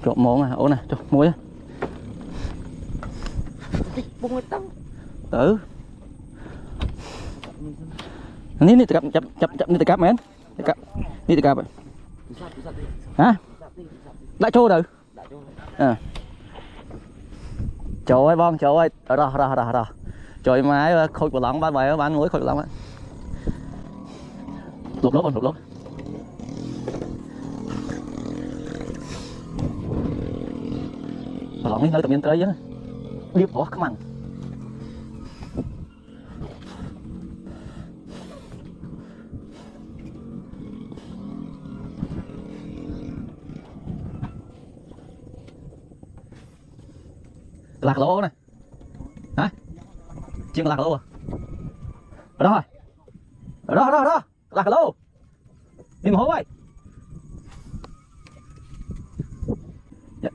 trộn món à, ố nè, trộn muối á. Tử. Ini tekap cap ni tekap men. Tekap. Ni tekap. Hả? Đã trô rồi. À. Trời ơi bom, trời ơi. Rồi. Trời má khôi của lỏng bán muối khôi của lỏng á. Lục lốp. Lỏng đi nơi tự nhiên tới á. Điệp bỏ cái mặn. Lạc lỗ này. Hả? Chiên lạc lỗ à? Ở đó rồi. Ở đó. Lạc lỗ. Đi mà hố ơi.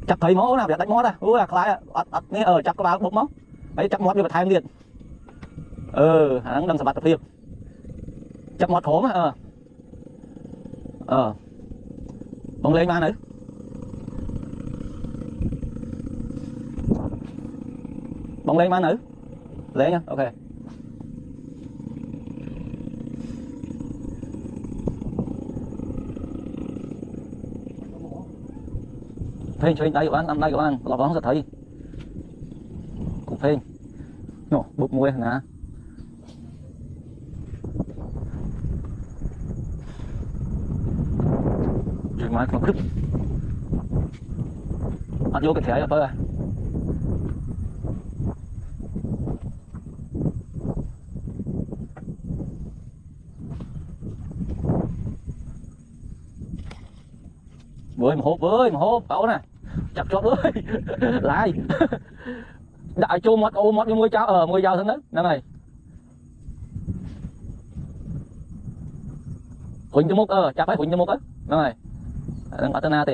Chặt thấy mó nào, đánh mó ra. Ui là lại nghe chặt có báo bốc mó. Đấy chặt mót đi vào thang liền. Hắn đang sập bạt tập phim. Chặt mót khổ mà. Bông lên mà nữa. Bông lên má nữ. Lên nha, ok. Phên cho anh đây của anh lọc bóng giật thấy. Cũng phên. Nhổ, bụt muối nè. Chuyện máy còn cướp. Ăn vô cái thẻ rồi à. Với mà hốp cậu nè chặt chót ơi lại đại chô mót cái môi cháu môi dao thân đó năm này huỳnh cho mốc chắc phải huỳnh cho mốc á năm này đang ở tên na thì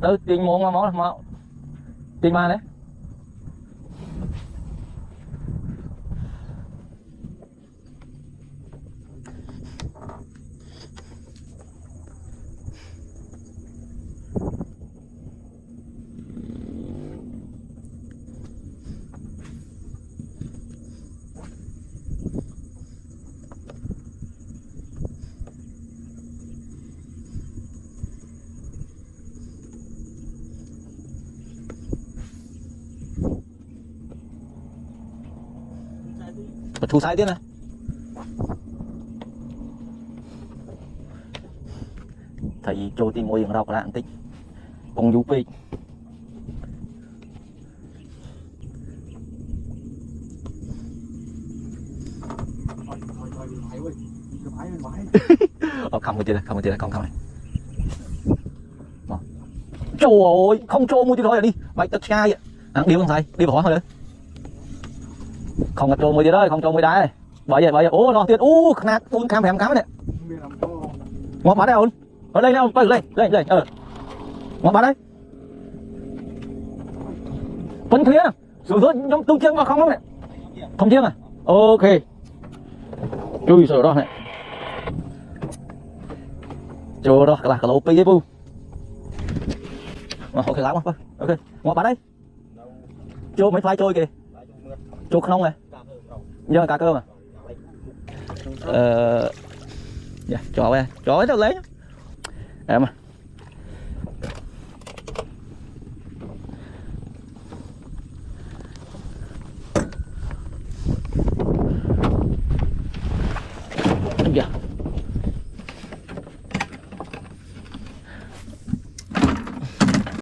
tới tiền môn mà tiền ma đấy. Thu sai tiếp này. Thầy trôi tìm môi rau lại tích bông du phi. Không cái gì đây, không này. Trời ơi, không trôi mua thì thôi đi. Mày tật sai ạ. Đi bằng thầy, đi bỏ thôi đấy. Không gặp trôi mười gì đó, không trôi mười đá này. Bởi vậy, ố nó tiền, nát, cam hẻm cám này. Ngọt bả đây ôn. Ở đây nào, lên. Ngọt bả đây. Vẫn clear. Sử dụng trong tung chiêng vào không này. Không chiêng à? Ok. Chui sợ đó này. Chỗ đó là cái lỗ pi bu. Ok lắm quá. Ok. Ngọt bả đây. Chỗ mấy phai trôi kìa. Chỗ không này. Giờ cá cơm à? Dạ, chó đâu lấy. Em à.